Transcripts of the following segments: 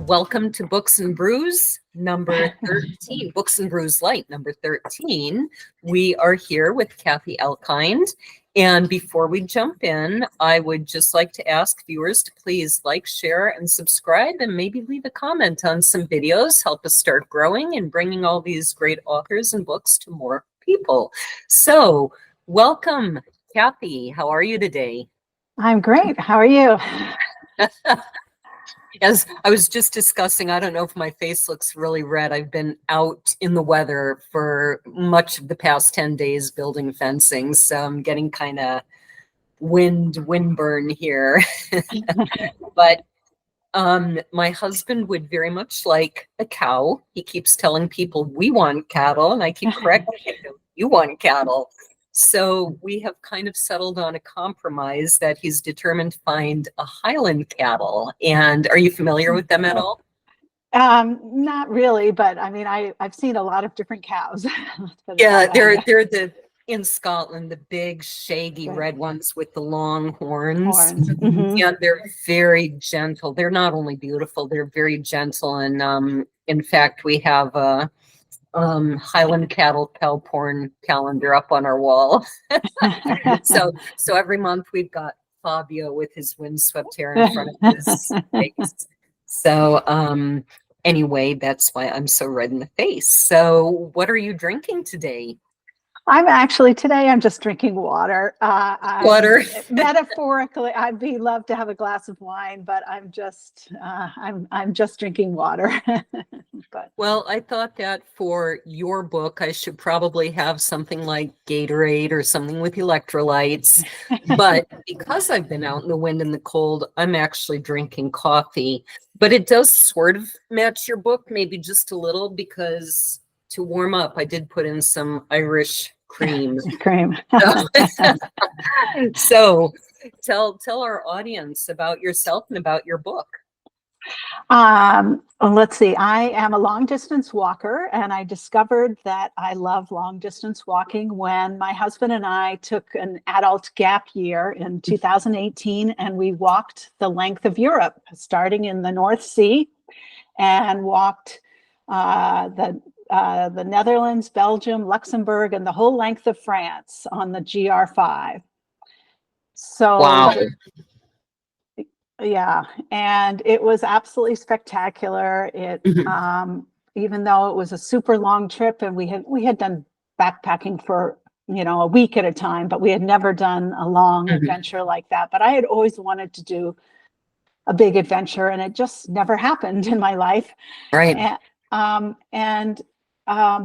Welcome to Books and Brews number 13, Books and Brews Light number 13. We are here with Kathy Elkind. And before we jump in, I would just like to ask viewers to please like, share, and subscribe, and maybe leave a comment on some videos. Help us start growing and bringing all these great authors and books to more people. So welcome, Kathy. How are you today? I'm great. How are you? As I was just discussing, I don't know if my face looks really red. I've been out in the weather for much of the past 10 days building fencing, so I'm getting kind of windburn here. But my husband would very much like a cow. He keeps telling people we want cattle, and I keep correcting him, you want cattle. So we have kind of settled on a compromise that he's determined to find a Highland cattle. And are you familiar with them at all? Not really, but I mean, I've seen a lot of different cows. Yeah, they're in Scotland, the big shaggy red ones with the long horns. Mm-hmm. And they're very gentle. They're not only beautiful, they're very gentle. And in fact, we have a Highland cattle cow porn calendar up on our wall. So every month we've got Fabio with his windswept hair in front of his face. So anyway, that's why I'm so red in the face. So what are you drinking today? Today I'm just drinking water. Water. Metaphorically, I'd love to have a glass of wine, but I'm just drinking water. But well, I thought that for your book, I should probably have something like Gatorade or something with electrolytes. But because I've been out in the wind and the cold, I'm actually drinking coffee. But it does sort of match your book, maybe just a little, because to warm up, I did put in some Irish cream. So tell our audience about yourself and about your book. Let's see. I am a long distance walker, and I discovered that I love long distance walking when my husband and I took an adult gap year in 2018, and we walked the length of Europe, starting in the North Sea, and walked the Netherlands, Belgium, Luxembourg, and the whole length of France on the GR5. So wow. Yeah, and it was absolutely spectacular. It even though it was a super long trip, and we had done backpacking for a week at a time, but we had never done a long adventure like that. But I had always wanted to do a big adventure, and it just never happened in my life. Right.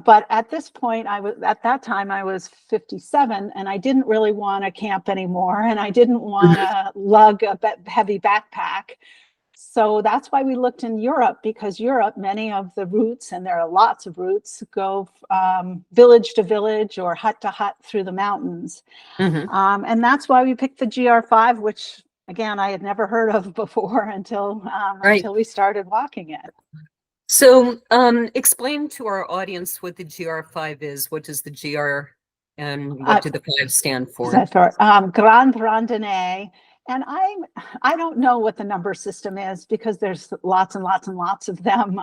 But at this point, at that time I was 57, and I didn't really want to camp anymore, and I didn't want to lug a heavy backpack. So that's why we looked in Europe, because Europe, many of the routes, and there are lots of routes, go village to village or hut to hut through the mountains. And that's why we picked the GR5, which again I had never heard of before until we started walking it. So explain to our audience what the GR5 is. What does the GR and what do the 5 stand for? Grand Randonnée. And I don't know what the number system is, because there's lots and lots and lots of them.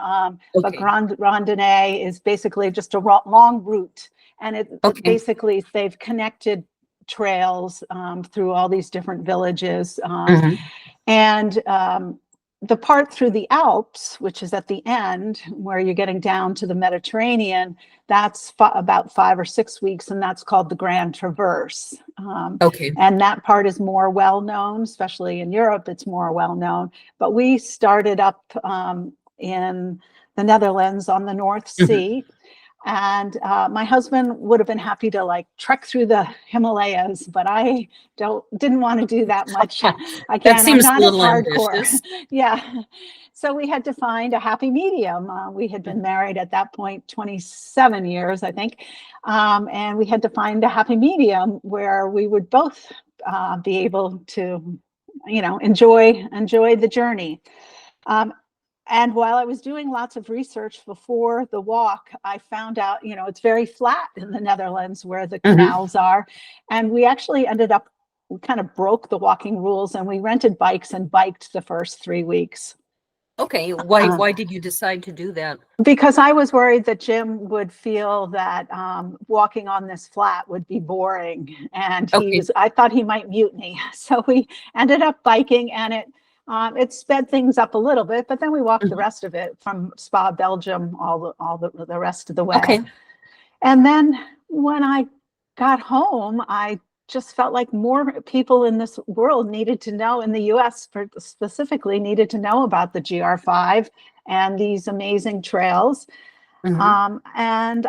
But Grand Randonnée is basically just a long route. And basically they've connected trails through all these different villages. And the part through the Alps, which is at the end where you're getting down to the Mediterranean, that's about 5 or 6 weeks, and that's called the Grand Traverse. And that part is more well known, especially in Europe. It's more well known. But we started up in the Netherlands on the North Sea. And my husband would have been happy to trek through the Himalayas, but I didn't want to do that much. That seems a little hardcore. Ambitious. Yeah. So we had to find a happy medium. We had been married at that point 27 years, I think. And we had to find a happy medium where we would both be able to, enjoy the journey. And while I was doing lots of research before the walk, I found out, it's very flat in the Netherlands where the canals are. And we actually we kind of broke the walking rules, and we rented bikes and biked the first 3 weeks. Okay. Um, Why did you decide to do that? because I was worried that Jim would feel that walking on this flat would be boring, and Okay. I thought he might mutiny. So we ended up biking, and it sped things up a little bit, but then we walked the Mhm. rest of it from Spa, Belgium, the rest of the way. Okay. And then when I got home, I just felt like more people in this world needed to know, in the US specifically, needed to know about the GR5 and these amazing trails. Hmm. And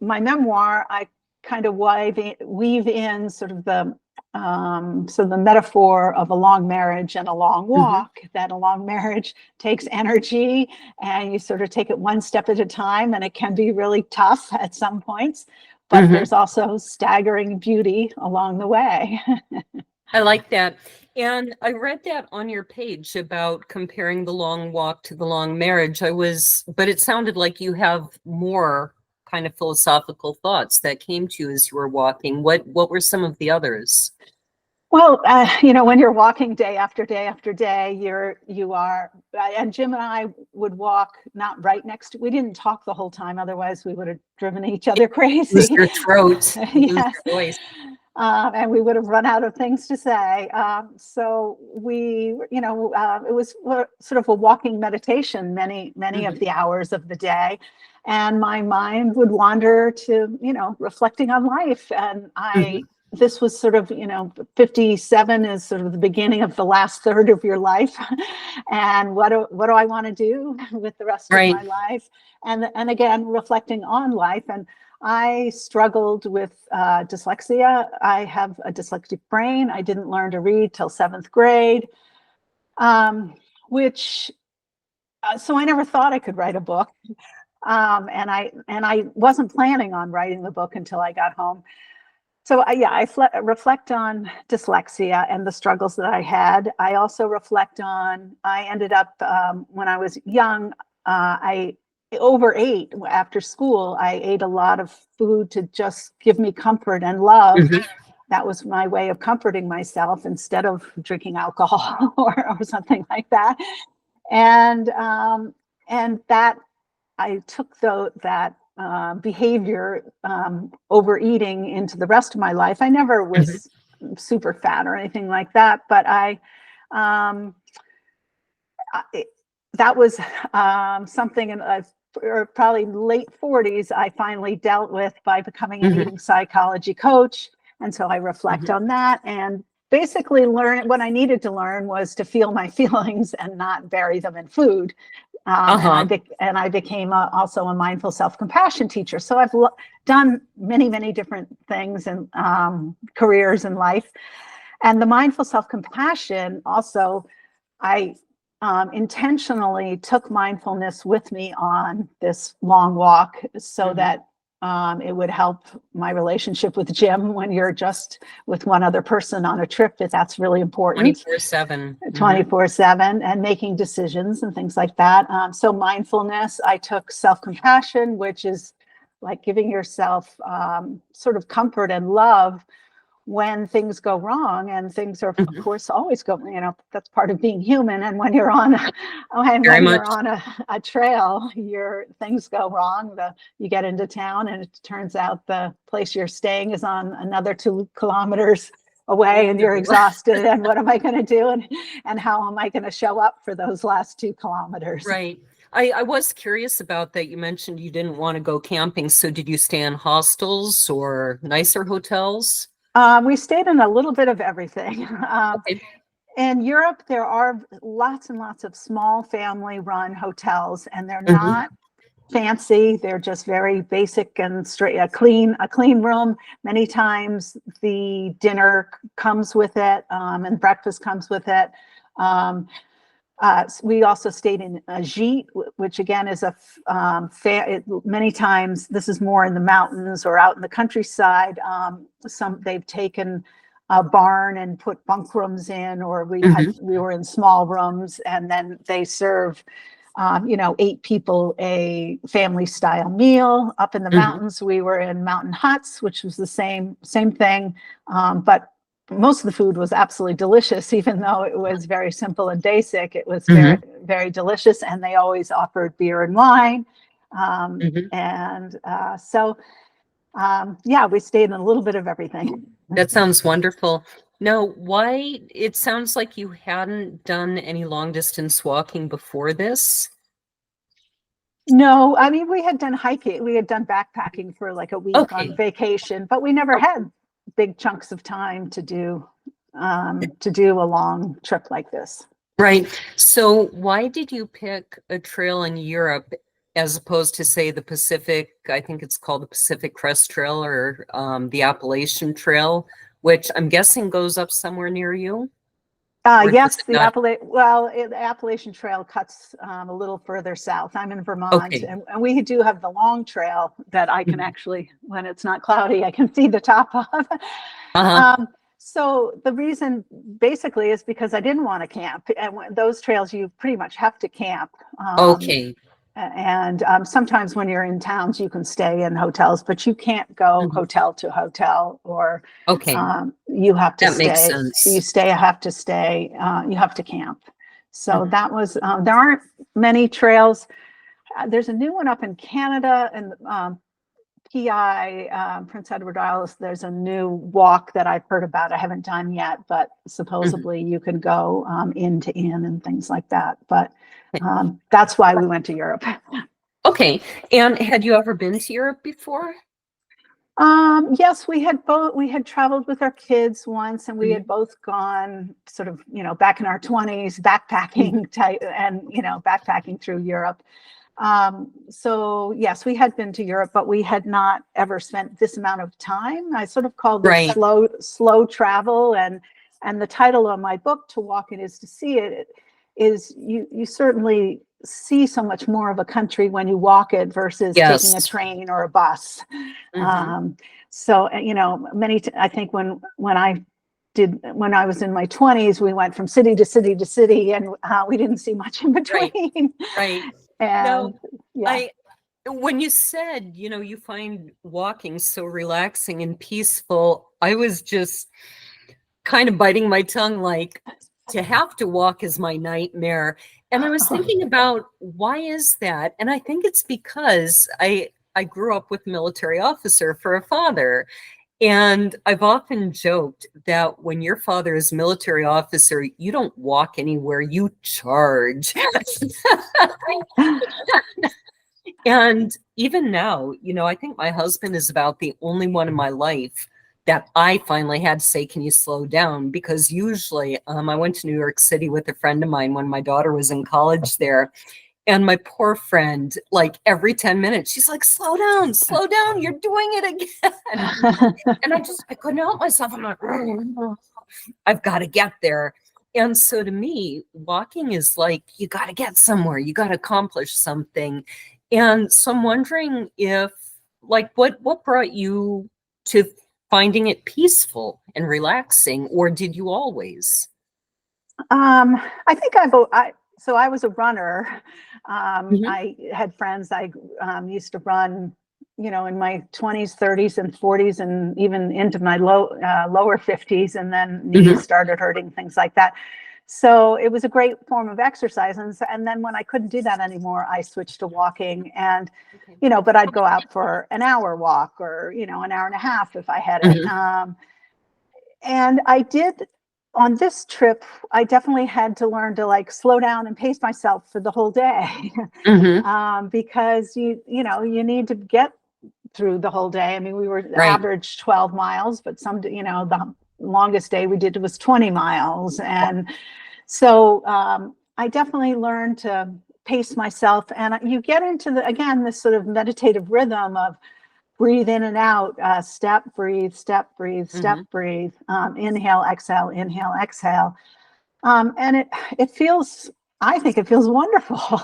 my memoir, I kind of weave in sort of the metaphor of a long marriage and a long Hmm. walk, that a long marriage takes energy and you sort of take it one step at a time, and it can be really tough at some points, but Hmm. there's also staggering beauty along the way. I like that. And I read that on your page about comparing the long walk to the long marriage. But it sounded like you have more kind of philosophical thoughts that came to you as you were walking. What were some of the others? Well, when you're walking day after day after day, and Jim and I would walk not right next to, we didn't talk the whole time, otherwise we would have driven each other Lose crazy. your throat, lose Yes. your voice. And we would have run out of things to say. So it was sort of a walking meditation, many of Hmm. the hours of the day. And my mind would wander to, reflecting on life. And Hmm. this was sort of, 57 is sort of the beginning of the last third of your life. And what do I want to do with the rest of Right. my life? And again, reflecting on life. And I struggled with dyslexia. I have a dyslexic brain. I didn't learn to read till seventh grade, um, which so I never thought I could write a book, and I wasn't planning on writing the book until I got home. So reflect on dyslexia and the struggles that I had. I also reflect on, I ended up, when I was young, I overate after school. I ate a lot of food to just give me comfort and love. Hmm. That was my way of comforting myself instead of drinking alcohol or something like that. And that I took that behavior, overeating, into the rest of my life. I never Hmm. was super fat or anything like that, but um, I that was something in or probably late 40s I finally dealt with by becoming an Hmm. eating psychology coach. And so I reflect Hmm. on that, and basically learn what I needed to learn was to feel my feelings and not bury them in food. Uh-huh. And I became also a mindful self-compassion teacher. So I've done many different things and careers in life. And the mindful self-compassion also, I intentionally took mindfulness with me on this long walk so Hmm. that it would help my relationship with Jim. When you're just with one other person on a trip, that's really important. 24/7. Hmm. 24/7, and making decisions and things like that. So mindfulness, I took self-compassion, which is like giving yourself sort of comfort and love when things go wrong. And things are, of Hmm. course, always go, that's part of being human. And when you're on and Very when you're much. on a trail, things go wrong. You get into town and it turns out the place you're staying is on another 2 kilometers away, and you're Oh. exhausted. And what am I going to do? And how am I going to show up for those last 2 kilometers? Right. I was curious about that. You mentioned you didn't want to go camping. So did you stay in hostels or nicer hotels? We stayed in a little bit of everything. Okay. In Europe, there are lots and lots of small family-run hotels, and they're Hmm. not fancy. They're just very basic and straight. A clean room. Many times, the dinner comes with it, and breakfast comes with it. Um, we also stayed in a gîte, which again is many times this is more in the mountains or out in the countryside. They've taken a barn and put bunk rooms in, or Hmm. we were in small rooms, and then they serve 8 people a family style meal. Up in the Hmm. mountains, we were in mountain huts, which was the same thing, but most of the food was absolutely delicious, even though it was very simple and basic. It was very, very delicious, and they always offered beer and wine. Yeah, we stayed in a little bit of everything. That sounds wonderful. Now, why, it sounds like you hadn't done any long distance walking before this. No, I mean, we had done hiking, we had done backpacking for like a week on vacation, but we never had big chunks of time to do a long trip like this. Right. So why did you pick a trail in Europe as opposed to, say, the Pacific? I think it's called the Pacific Crest Trail, or the Appalachian Trail, which I'm guessing goes up somewhere near you? Yes, the Appalachian Trail cuts a little further south. I'm in Vermont, and we do have the long trail that I can actually, when it's not cloudy, I can see the top of. So the reason basically is because I didn't want to camp, and those trails you pretty much have to camp. And sometimes when you're in towns, you can stay in hotels, but you can't go hotel to hotel, or you have to stay. Makes sense. You have to camp. So that was, there aren't many trails. There's a new one up in Canada, and PI, Prince Edward Isles. There's a new walk that I've heard about. I haven't done yet, but supposedly you can go inn to inn and things like that. But that's why we went to Europe. Okay. And had you ever been to Europe before? Yes, we had traveled with our kids once, and we had both gone sort of, back in our 20s, backpacking backpacking through Europe. So yes, we had been to Europe, but we had not ever spent this amount of time. I sort of called it slow travel, and the title of my book, To Walk It Is to See It, is you certainly see so much more of a country when you walk it versus taking a train or a bus. So I think when I was in my 20s, we went from city to city to city, and we didn't see much in between. Right. And when you said, you find walking so relaxing and peaceful, I was just kind of biting my tongue, like, to have to walk is my nightmare. And I was thinking about, why is that? And I think it's because I grew up with a military officer for a father. And I've often joked that when your father is a military officer, you don't walk anywhere, you charge. And even now, I think my husband is about the only one in my life that I finally had to say, can you slow down? Because usually I went to New York City with a friend of mine when my daughter was in college there. And my poor friend, like every 10 minutes, she's like, slow down, you're doing it again. And I couldn't help myself. I'm like, I've got to get there. And so to me, walking is like, you got to get somewhere, you got to accomplish something. And so I'm wondering if, like, what brought you to finding it peaceful and relaxing, or did you always? I think so I was a runner. I had friends. I used to run, in my 20s, 30s, and 40s, and even into my lower 50s, and then knees started hurting, things like that. So it was a great form of exercise. And then when I couldn't do that anymore, I switched to walking, and, but I'd go out for an hour walk, or, an hour and a half if I had it. And I did, on this trip, I definitely had to learn to like slow down and pace myself for the whole day. Because you need to get through the whole day. I mean, we were average 12 miles, but the longest day we did was 20 miles. And so I definitely learned to pace myself. And you get into this sort of meditative rhythm of breathe in and out, step, breathe, step, breathe, step, breathe, inhale, exhale, inhale, exhale. And I think it feels wonderful.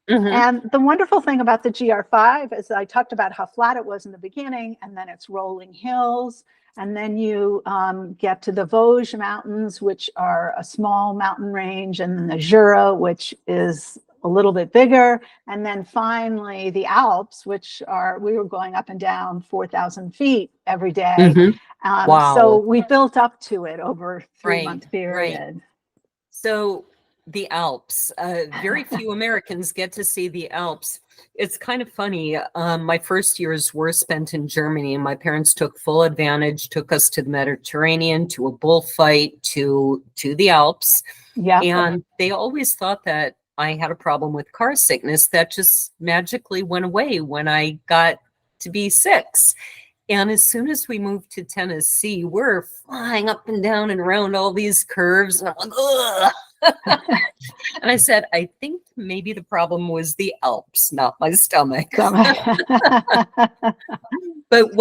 And the wonderful thing about the GR5 is I talked about how flat it was in the beginning, and then it's rolling hills. And then you get to the Vosges Mountains, which are a small mountain range, and then the Jura, which is a little bit bigger. And then finally the Alps, which we were going up and down 4,000 feet every day. So Wow. we built up to it over a Right, 3-month right. period. So the Alps, very few Americans get to see the Alps. It's kind of funny. My first years were spent in Germany, and my parents took full advantage, took us to the Mediterranean, to a bullfight, to the Alps. Yeah. And they always thought that I had a problem with car sickness that just magically went away when I got to be 6. And as soon as we moved to Tennessee, we're flying up and down and around all these curves. And I'm like, ugh. And I said, I think maybe the problem was the Alps, not my stomach. But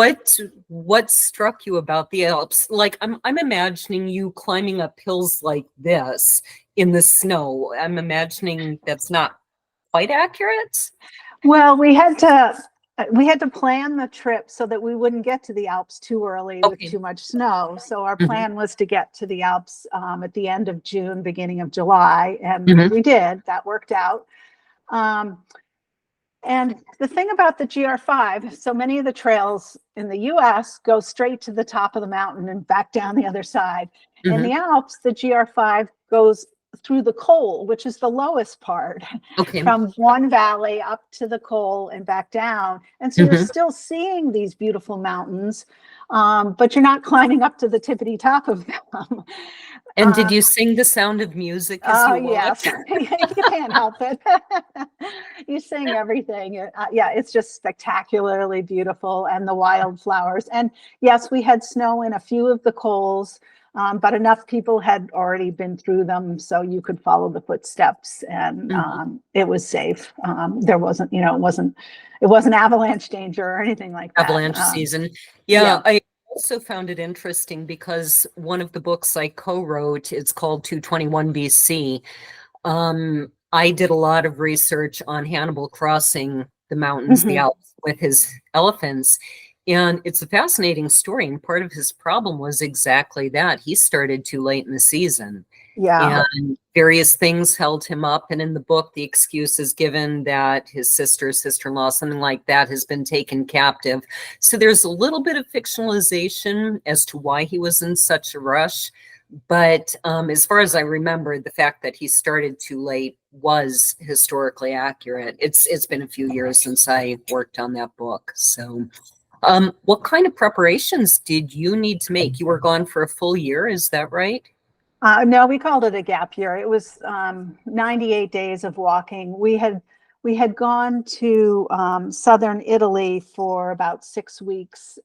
what struck you about the Alps? Like I'm imagining you climbing up hills like this in the snow. I'm imagining that's not quite accurate. Well, we had to plan the trip so that we wouldn't get to the Alps too early with Okay. too much snow. So our Mhm. plan was to get to the Alps at the end of June, beginning of July, and Mhm. we did. That worked out. And the thing about the GR5, so many of the trails in the US go straight to the top of the mountain and back down the other side. In the Alps, the GR5 goes through the col, which is the lowest part, Okay. from one valley up to the col and back down. And so you're still seeing these beautiful mountains, but you're not climbing up to the tippity top of them. And did you sing The Sound of Music as you walked? Yes, you can't help it. You sing everything. Yeah, it's just spectacularly beautiful, and the wildflowers. And yes, we had snow in a few of the cols, but enough people had already been through them, so you could follow the footsteps, and it was safe. There wasn't, it wasn't avalanche danger or anything like that. Avalanche season. yeah. I also found it interesting because one of the books I co-wrote, it's called 221 BC. I did a lot of research on Hannibal crossing the mountains, the Alps, with his elephants. And it's a fascinating story. And part of his problem was exactly that. He started too late in the season. Yeah. And various things held him up. And in the book, the excuse is given that his sister-in-law, something like that, has been taken captive. So there's a little bit of fictionalization as to why he was in such a rush. But as far as I remember, the fact that he started too late was historically accurate. It's been a few years since I worked on that book. So what kind of preparations did you need to make? You were gone for a full year, is that right? No, we called it a gap year. It was 98 days of walking. We had gone to southern Italy for about 6 weeks,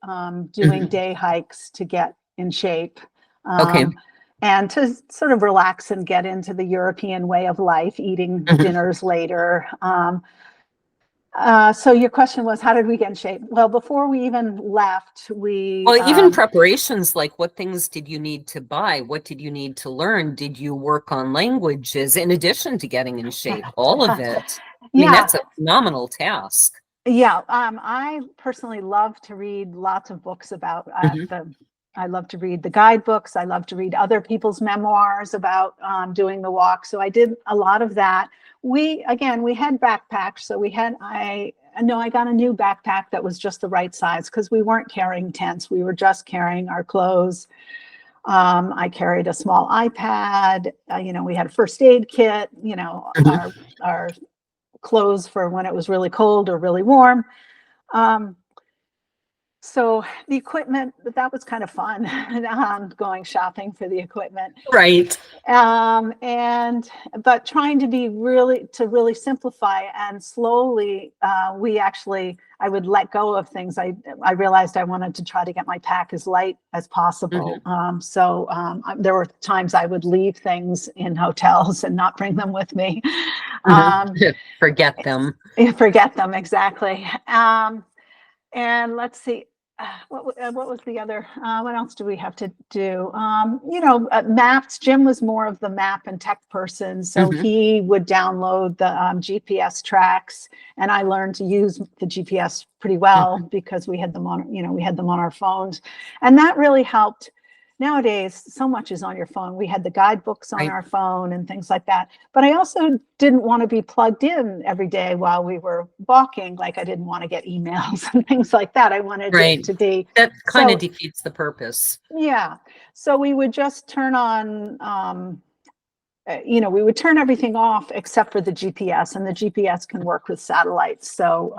doing day hikes to get in shape. Okay. And to sort of relax and get into the European way of life, eating dinners later. So your question was, how did we get in shape? Well, before we even left, even preparations, like what things did you need to buy? What did you need to learn? Did you work on languages in addition to getting in shape? All of it. I mean, that's a phenomenal task. Yeah. I personally love to read lots of books about I love to read the guidebooks. I love to read other people's memoirs about doing the walk. So I did a lot of that. We had backpacks. So I got a new backpack that was just the right size because we weren't carrying tents. We were just carrying our clothes. I carried a small iPad. We had a first aid kit, our clothes for when it was really cold or really warm. So the equipment, that was kind of fun, going shopping for the equipment. Right. But trying to really simplify, and slowly, I would let go of things. I realized I wanted to try to get my pack as light as possible. There were times I would leave things in hotels and not bring them with me. Forget them. Forget them, exactly. And let's see, what was the other, what else do we have to do? Maps. Jim was more of the map and tech person. So he would download the GPS tracks, and I learned to use the GPS pretty well because we had them on our phones. And that really helped nowadays so much is on your phone. We had the guidebooks on Right. our phone and things like that. But I also didn't want to be plugged in every day while we were walking. Like I didn't want to get emails and things like that. I wanted Right. it to be. That kind of So defeats the purpose. yeah. So we would just turn on, we would turn everything off except for the GPS, and the GPS can work with satellites. So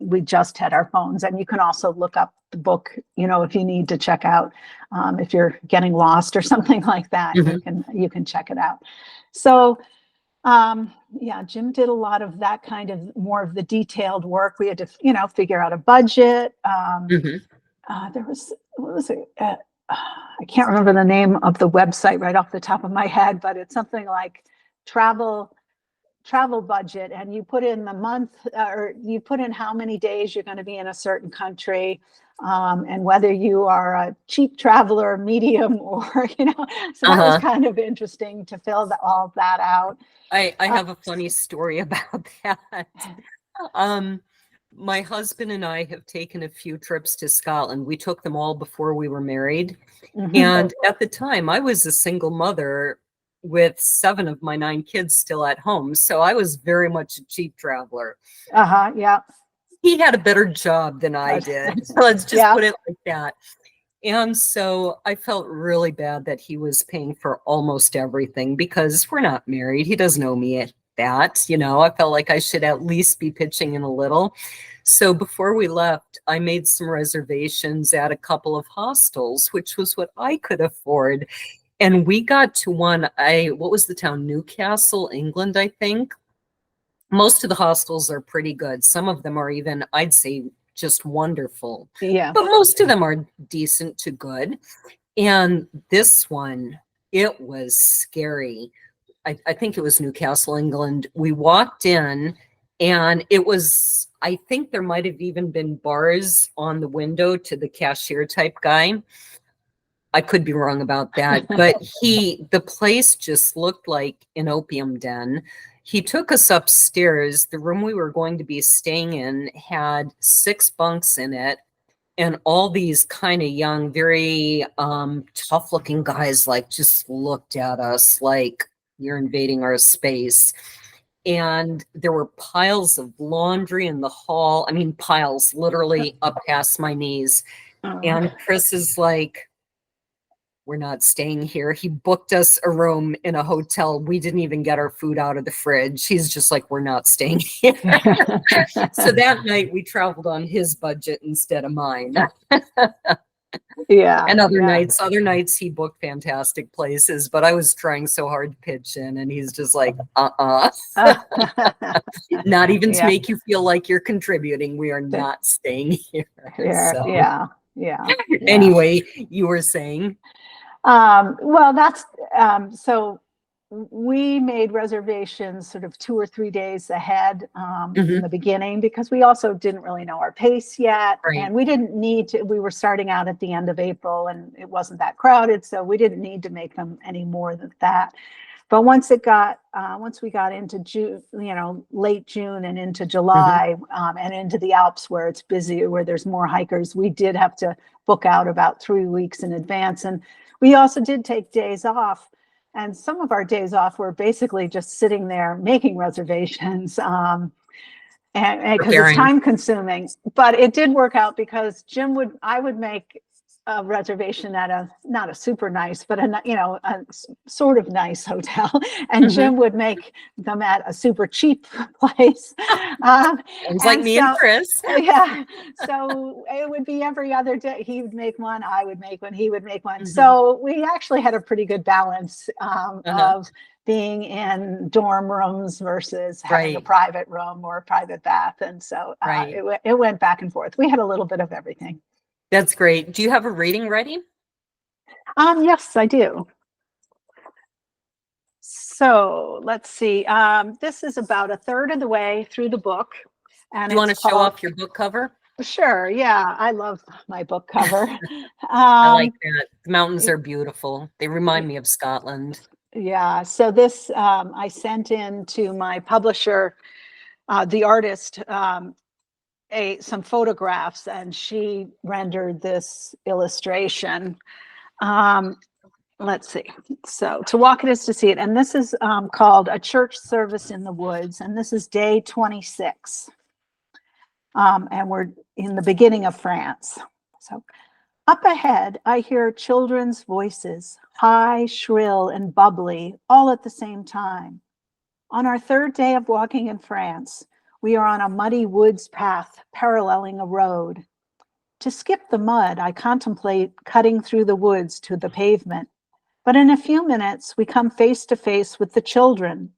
we just had our phones, and you can also look up the book, if you need to check out, if you're getting lost or something like that, you can check it out. So Jim did a lot of that kind of more of the detailed work. We had to, figure out a budget. There was, what was it? I can't remember the name of the website right off the top of my head, but it's something like travel budget, and you put in the month, or you put in how many days you're going to be in a certain country, and whether you are a cheap traveler, medium, or so that was kind of interesting to fill all that out. I have a funny story about that. My husband and I have taken a few trips to Scotland. We took them all before we were married. And at the time, I was a single mother with 7 of my 9 kids still at home. So I was very much a cheap traveler. Yeah. He had a better job than I did. So let's just put it like that. And so I felt really bad that he was paying for almost everything because we're not married. He doesn't owe me that, I felt like I should at least be pitching in a little. So before we left, I made some reservations at a couple of hostels, which was what I could afford. And we got to one, what was the town? Newcastle, England, I think. Most of the hostels are pretty good. Some of them are even, I'd say, just wonderful. Yeah. But most of them are decent to good. And this one, it was scary. I think it was Newcastle, England. We walked in and it was, I think there might have even been bars on the window to the cashier type guy. I could be wrong about that, but the place just looked like an opium den. He took us upstairs. The room we were going to be staying in had 6 bunks in it. And all these kind of young, very tough looking guys like just looked at us like, you're invading our space. And there were piles of laundry in the hall. I mean, piles literally up past my knees. And Chris is like, we're not staying here. He booked us a room in a hotel. We didn't even get our food out of the fridge. He's just like, we're not staying here. So that night we traveled on his budget instead of mine. Yeah. And other nights he booked fantastic places, but I was trying so hard to pitch in and he's just like, not even to make you feel like you're contributing. We are not staying here. So. Yeah. Anyway, you were saying? Well, that's, so we made reservations sort of 2 or 3 days ahead in the beginning because we also didn't really know our pace yet. Right. And we didn't need to, we were starting out at the end of April and it wasn't that crowded. So we didn't need to make them any more than that. But once we got into June, late June and into July and into the Alps where it's busy, where there's more hikers, we did have to book out about 3 weeks in advance. And we also did take days off. And some of our days off were basically just sitting there making reservations and because it's time consuming. But it did work out because I would make a reservation at not a super nice, but a sort of nice hotel, and Jim would make them at a super cheap place. Sounds like me and Chris. Yeah, so it would be every other day. He would make one, I would make one, he would make one. So we actually had a pretty good balance of being in dorm rooms versus having a private room or a private bath, and so it went back and forth. We had a little bit of everything. That's great. Do you have a rating ready? Yes, I do. So let's see. This is about a third of the way through the book. And do you want to show off your book cover? Sure. Yeah, I love my book cover. I like that. The mountains are beautiful. They remind me of Scotland. Yeah. So this I sent in to my publisher, the artist, some photographs, and she rendered this illustration. Let's see. So to walk it is to see it. And this is called A Church Service in the Woods. And this is day 26. And we're in the beginning of France. So up ahead, I hear children's voices, high, shrill, and bubbly, all at the same time. On our third day of walking in France, we are on a muddy woods path paralleling a road. To skip the mud, I contemplate cutting through the woods to the pavement. But in a few minutes, we come face to face with the children.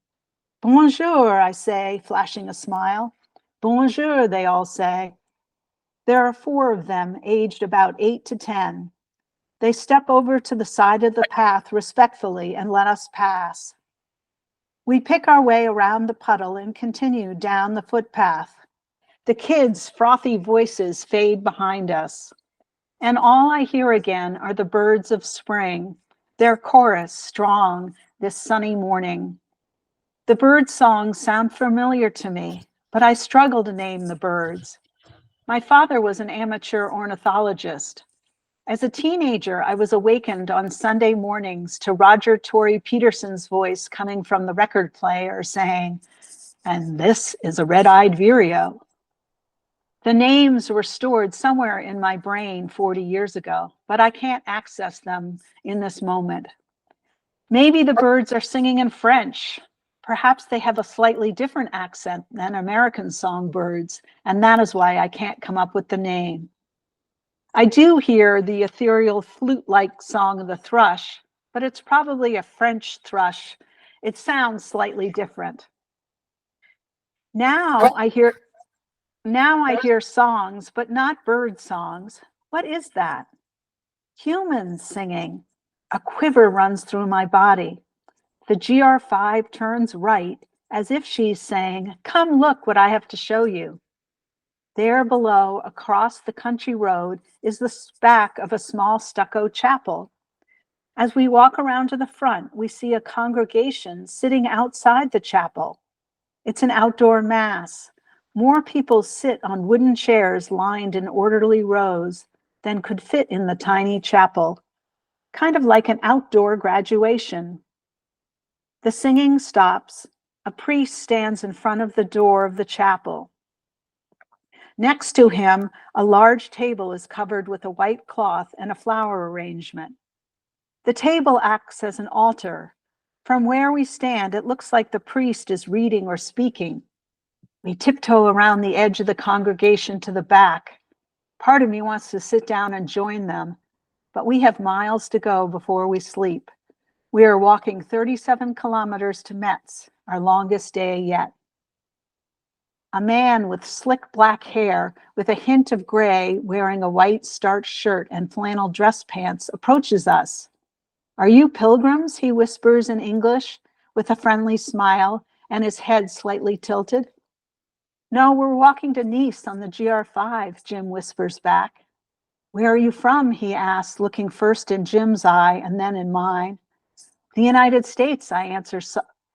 Bonjour, I say, flashing a smile. Bonjour, they all say. There are 4 of them, aged about 8 to 10. They step over to the side of the path respectfully and let us pass. We pick our way around the puddle and continue down the footpath. The kids' frothy voices fade behind us. And all I hear again are the birds of spring, their chorus strong this sunny morning. The bird songs sound familiar to me, but I struggle to name the birds. My father was an amateur ornithologist. As a teenager, I was awakened on Sunday mornings to Roger Tory Peterson's voice coming from the record player saying, "And this is a red-eyed vireo." The names were stored somewhere in my brain 40 years ago, but I can't access them in this moment. Maybe the birds are singing in French. Perhaps they have a slightly different accent than American songbirds, and that is why I can't come up with the name. I do hear the ethereal flute-like song of the thrush, but it's probably a French thrush. It sounds slightly different. Now I hear songs, but not bird songs. What is that? Humans singing. A quiver runs through my body. The GR5 turns right as if she's saying, "Come look what I have to show you." There below, across the country road, is the back of a small stucco chapel. As we walk around to the front, we see a congregation sitting outside the chapel. It's an outdoor mass. More people sit on wooden chairs lined in orderly rows than could fit in the tiny chapel, kind of like an outdoor graduation. The singing stops. A priest stands in front of the door of the chapel. Next to him, a large table is covered with a white cloth and a flower arrangement. The table acts as an altar. From where we stand, it looks like the priest is reading or speaking. We tiptoe around the edge of the congregation to the back. Part of me wants to sit down and join them, but we have miles to go before we sleep. We are walking 37 kilometers to Metz, our longest day yet. A man with slick black hair with a hint of gray, wearing a white starched shirt and flannel dress pants, approaches us. "Are you pilgrims?" he whispers in English with a friendly smile and his head slightly tilted. "No, we're walking to Nice on the GR5, Jim whispers back. "Where are you from?" he asks, looking first in Jim's eye and then in mine. "The United States," I answer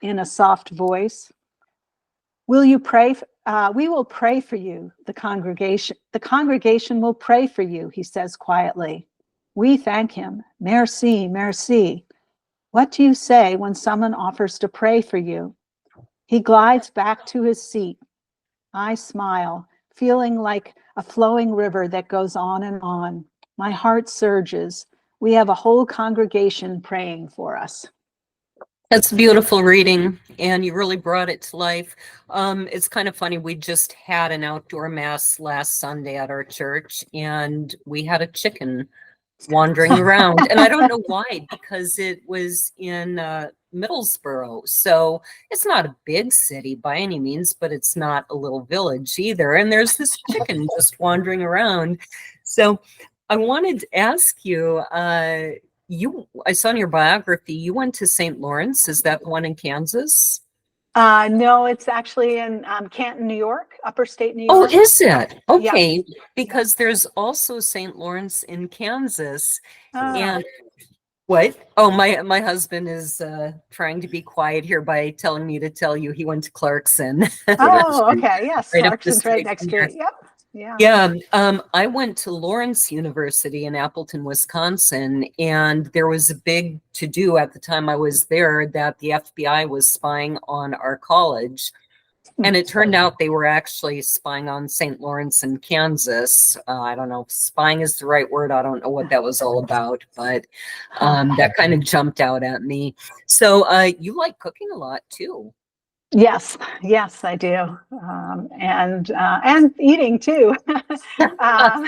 in a soft voice. "Will you pray? We will pray for you, the congregation will pray for you," he says quietly. We thank him. "Merci, merci." "What do you say when someone offers to pray for you?" He glides back to his seat. I smile, feeling like a flowing river that goes on and on. My heart surges. We have a whole congregation praying for us. That's beautiful reading, and you really brought it to life. It's kind of funny. We just had an outdoor mass last Sunday at our church, and we had a chicken wandering around. And I don't know why, because it was in Middlesbrough. So it's not a big city by any means, but it's not a little village either. And there's this chicken just wandering around. So I wanted to ask you, I saw in your biography, you went to St. Lawrence. Is that the one in Kansas? No, it's actually in Canton, New York, upper state New Oh, York. is it? Okay. Yeah. Because there's also St. Lawrence in Kansas. Oh. And what? Oh, my husband is trying to be quiet here by telling me to tell you he went to Clarkson. Oh, okay. Yes, Right up the Clarkson's right street next from to there. it. Yep. Yeah. Yeah, I went to Lawrence University in Appleton, Wisconsin, and there was a big to-do at the time I was there that the FBI was spying on our college. And it turned out they were actually spying on St. Lawrence in Kansas. I don't know if spying is the right word. I don't know what that was all about, but that kind of jumped out at me. So you like cooking a lot too. Yes, yes, I do, and eating too. um,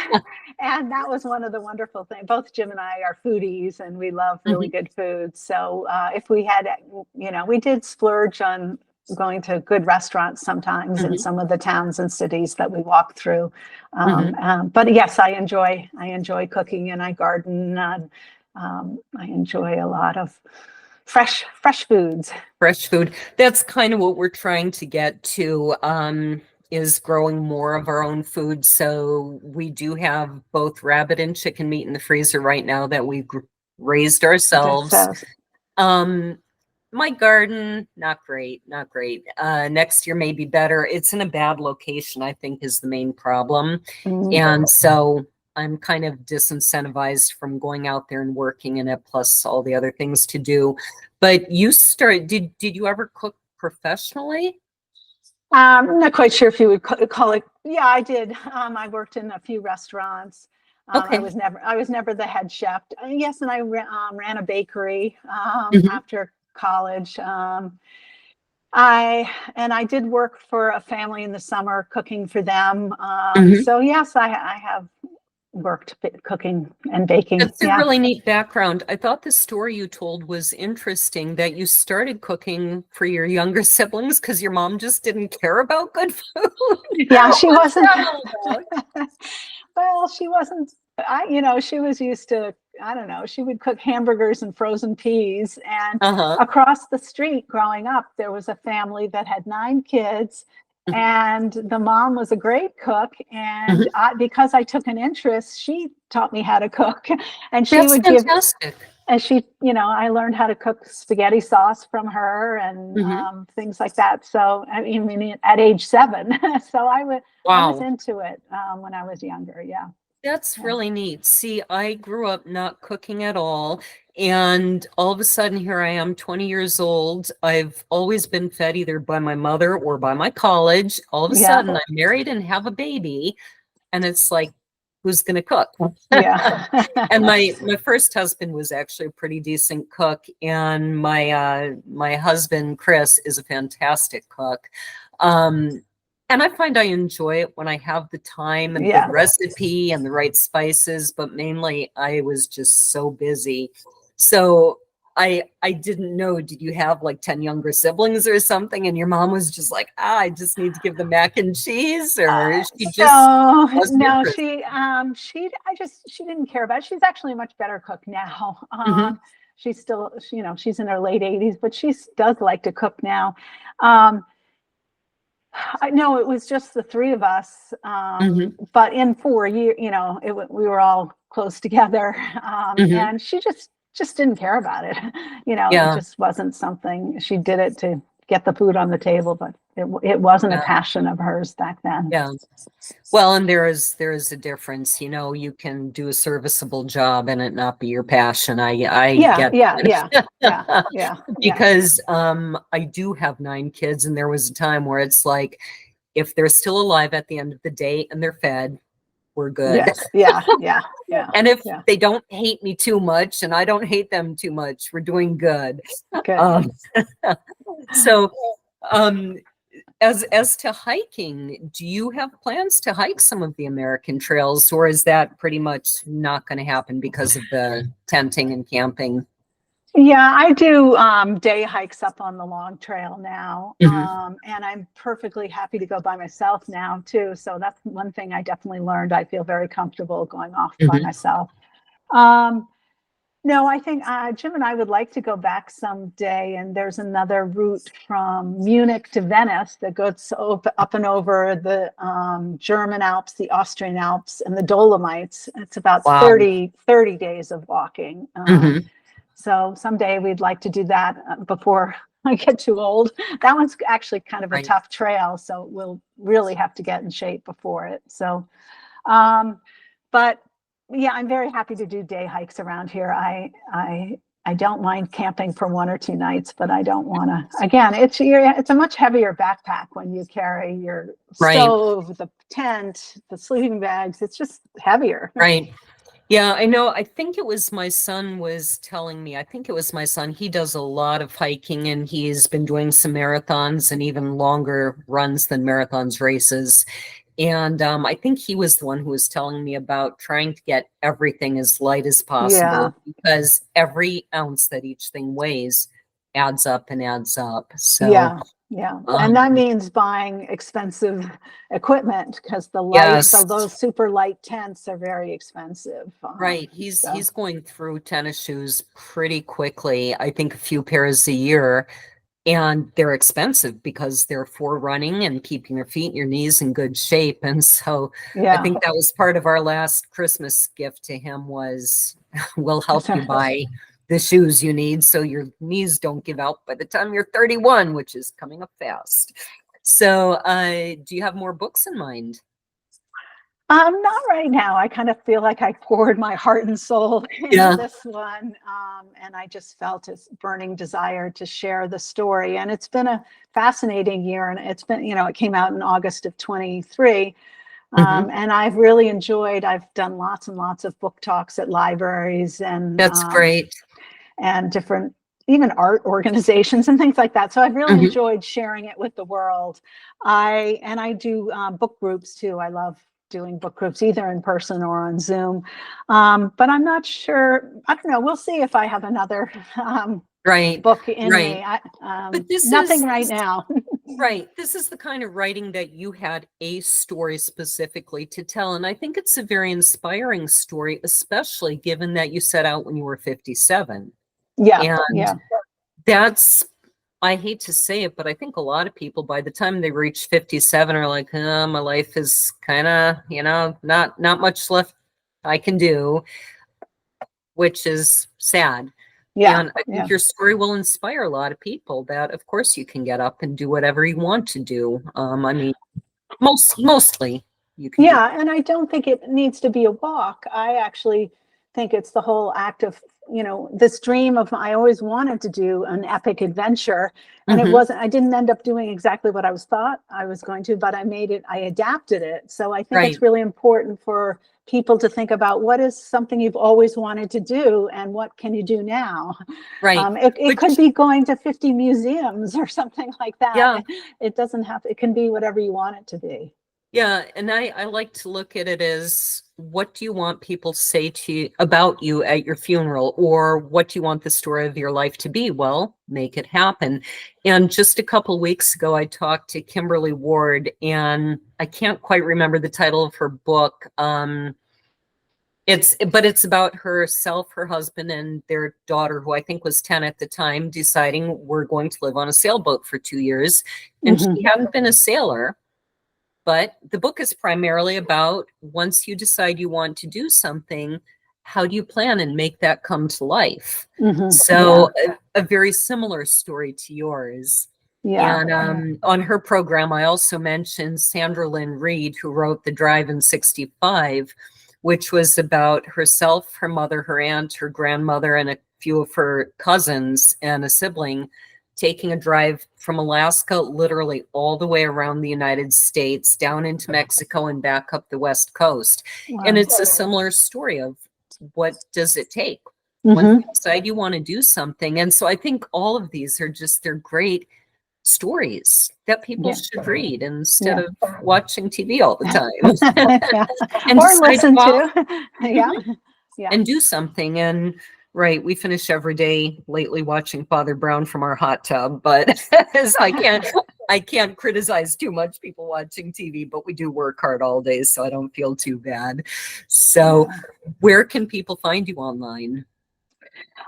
and that was one of the wonderful things. Both Jim and I are foodies, and we love really good food. So if we had, we did splurge on going to good restaurants sometimes in some of the towns and cities that we walked through. But yes, I enjoy cooking, and I garden. And, I enjoy a lot of fresh foods. Fresh food. That's kind of what we're trying to get to, is growing more of our own food. So we do have both rabbit and chicken meat in the freezer right now that we've raised ourselves. My garden, not great, not great. Next year may be better. It's in a bad location, I think, is the main problem. And so I'm kind of disincentivized from going out there and working in it, plus all the other things to do. But you started, did you ever cook professionally? I'm not quite sure if you would call it. Yeah, I did. I worked in a few restaurants. Okay. I was never the head chef. Yes, and I ran a bakery after college. I did work for a family in the summer cooking for them. So yes, I have worked cooking and baking. That's a really neat background. I thought the story you told was interesting, that you started cooking for your younger siblings because your mom just didn't care about good food. Yeah, she wasn't. Well, she wasn't. She was used to, I don't know, she would cook hamburgers and frozen peas. And across the street growing up, there was a family that had 9 kids. And the mom was a great cook. And because I took an interest, she taught me how to cook. And she would fantastic. And she, I learned how to cook spaghetti sauce from her and things like that. So, I mean, at age 7. So I was into it when I was younger. Yeah. That's really neat. See, I grew up not cooking at all. And all of a sudden, here I am, 20 years old. I've always been fed either by my mother or by my college. All of a sudden, I'm married and have a baby. And it's like, who's going to cook? Yeah. And my first husband was actually a pretty decent cook. And my husband, Chris, is a fantastic cook. And I find I enjoy it when I have the time and the recipe and the right spices, but mainly I was just so busy. So I didn't know, did you have like 10 younger siblings or something? And your mom was just like, I just need to give them mac and cheese, or she just no, she didn't care about it. She's actually a much better cook now. She's still, she's in her late 80s, but she does like to cook now. I know it was just the 3 of us, but in 4 years, we were all close together, and she just didn't care about it. It just wasn't something. She did it to get the food on the table, but it wasn't a passion of hers back then. Yeah. Well, and there is a difference. You can do a serviceable job and it not be your passion. I get yeah. Because I do have 9 kids, and there was a time where it's like, if they're still alive at the end of the day and they're fed, we're good. Yes. Yeah. And if they don't hate me too much and I don't hate them too much, we're doing good. So as to hiking, do you have plans to hike some of the American trails, or is that pretty much not going to happen because of the tenting and camping? Yeah, I do day hikes up on the long trail now, and I'm perfectly happy to go by myself now too. So that's one thing I definitely learned. I feel very comfortable going off by myself. No, I think Jim and I would like to go back someday, and there's another route from Munich to Venice that goes up and over the German Alps, the Austrian Alps, and the Dolomites. It's about 30 days of walking. So someday we'd like to do that before I get too old. That one's actually kind of a Right. tough trail, so we'll really have to get in shape before it. So, but yeah, I'm very happy to do day hikes around here. I don't mind camping for 1 or 2 nights, but I don't want to. Again, it's a much heavier backpack when you carry your Right. stove, the tent, the sleeping bags. It's just heavier. Right. Yeah, I know. I think it was my son was telling me, I think it was my son. He does a lot of hiking and he's been doing some marathons and even longer runs than marathons races. And I think he was the one who was telling me about trying to get everything as light as Yeah. possible because every ounce that each thing weighs adds up and adds up. So, Yeah, yeah. And that um, means buying expensive equipment because yes, those super light tents are very expensive. right. So He's going through tennis shoes pretty quickly. I think a few pairs a year. And they're expensive because they're for running and keeping your feet and your knees in good shape. And so I yeah. think that was part of our last Christmas gift to him was we'll help you buy the shoes you need so your knees don't give out by the time you're 31, which is coming up fast. So do you have more books in mind? Not right now. I kind of feel like I poured my heart and soul into Yeah. this one, and I just felt this burning desire to share the story. And it's been a fascinating year, and it's been, it came out in August of 23. Hmm. And I've really enjoyed, I've done lots and lots of book talks at libraries That's great. and different, even art organizations and things like that. So I've really Hmm. enjoyed sharing it with the world. I do book groups too. I love doing book groups either in person or on Zoom. But I'm not sure. I don't know. We'll see if I have another Right. book in Right. me. But this Nothing is right now. right. This is the kind of writing that you had a story specifically to tell. And I think it's a very inspiring story, especially given that you set out when you were 57. Yeah, And yeah, that's, I hate to say it, but I think a lot of people by the time they reach 57 are like, my life is kind of, not much left I can do, which is sad. yeah, And I think yeah. your story will inspire a lot of people that, of course, you can get up and do whatever you want to do. I mean, mostly you can do. Yeah, and I don't think it needs to be a walk. I actually think it's the whole act of, this dream of I always wanted to do an epic adventure. And Hmm. I didn't end up doing exactly what I was thought I was going to, but I adapted it. So I think Right, it's really important for people to think about what is something you've always wanted to do and what can you do now? right. It could Which, be going to 50 museums or something like that. yeah, It doesn't have, it can be whatever you want it to be. yeah. And I like to look at it as what do you want people to say to you about you at your funeral, or what do you want the story of your life to be? Well, make it happen. And just a couple weeks ago, I talked to Kimberly Ward, and I can't quite remember the title of her book. But it's about herself, her husband, and their daughter, who I think was 10 at the time, deciding we're going to live on a sailboat for 2 years. And Mhm. she hadn't been a sailor, but the book is primarily about once you decide you want to do something, how do you plan and make that come to life? Yeah, So a very similar story to yours. yeah. And on her program, I also mentioned Sandra Lynn Reed, who wrote The Drive in 65, which was about herself, her mother, her aunt, her grandmother, and a few of her cousins and a sibling taking a drive from Alaska literally all the way around the United States, down into Mexico and back up the West Coast. And Wow. it's a similar story of what does it take once Hmm. you decide you want to do something. And so I think all of these are just, they're great stories that people Yeah, should read instead yeah. of watching TV all the time Yeah. and Or decide to listen go out. to. Yeah, yeah. And do something. And right, we finish every day lately watching Father Brown from our hot tub, but so I can't criticize too much people watching TV, but we do work hard all day, so I don't feel too bad. So Yeah. where can people find you online?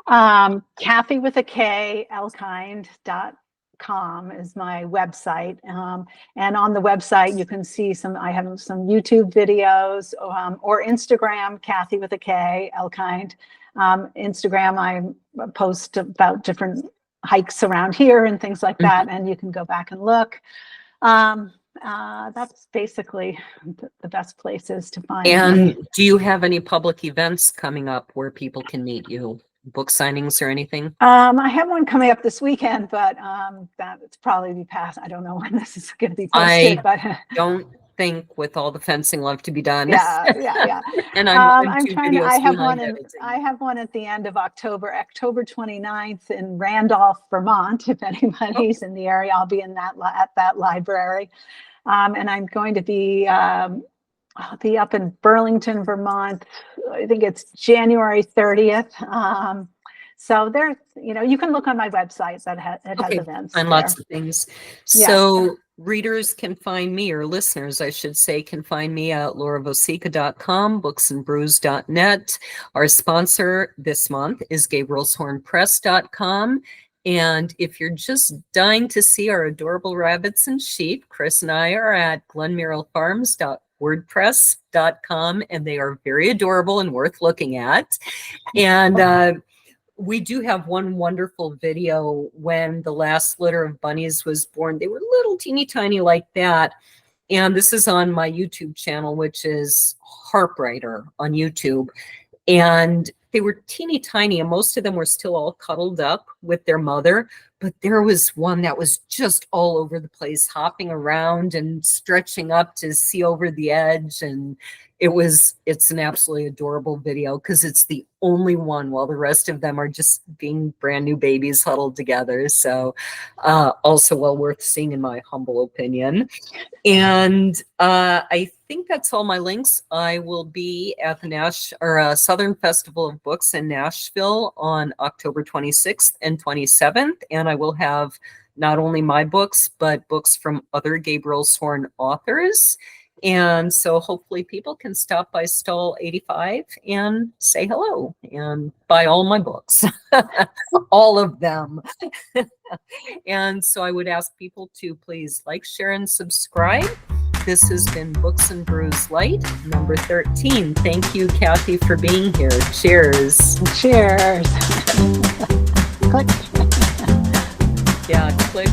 Kathy with a K, Elkind.com is my website. And on the website, you can see I have some YouTube videos, or Instagram, Kathy with a K, Elkind. Instagram, I post about different hikes around here and things like that, and you can go back and look. That's basically the best places to find me. And do you have any public events coming up where people can meet you? Book signings or anything? I have one coming up this weekend, but that's probably be past. I don't know when this is going to be posted, but don't think with all the fencing left to be done. Yeah. And I'm two trying to, videos I have behind one editing. I have one at the end of October 29th in Randolph, Vermont. If anybody's in the area, I'll be in that at that library. And I'm going to be I'll be up in Burlington, Vermont. I think it's January 30th. So there's, you can look on my website that it has events. Find lots of things. Yeah. So readers can find me, or listeners, I should say, can find me at lauravosica.com, booksandbrews.net. Our sponsor this month is gabrielshornpress.com. And if you're just dying to see our adorable rabbits and sheep, Chris and I are at glenmurrellfarms.wordpress.com, and they are very adorable and worth looking at. And we do have one wonderful video when the last litter of bunnies was born. They were little teeny tiny like that. And this is on my YouTube channel, which is Harpwriter on YouTube. And they were teeny tiny, and most of them were still all cuddled up with their mother. But there was one that was just all over the place, hopping around and stretching up to see over the edge. And it's an absolutely adorable video because it's the only one, while the rest of them are just being brand new babies huddled together. So also well worth seeing, in my humble opinion. And I think that's all my links. I will be at the Southern Festival of Books in Nashville on October 26th and 27th. And I will have not only my books, but books from other Gabrielshorn authors. And so hopefully people can stop by stall 85 and say hello and buy all my books, all of them. And so I would ask people to please like, share, and subscribe. This has been Books and Brews Light, number 13. Thank you, Kathy, for being here. Cheers. Cheers. Click. Yeah, click.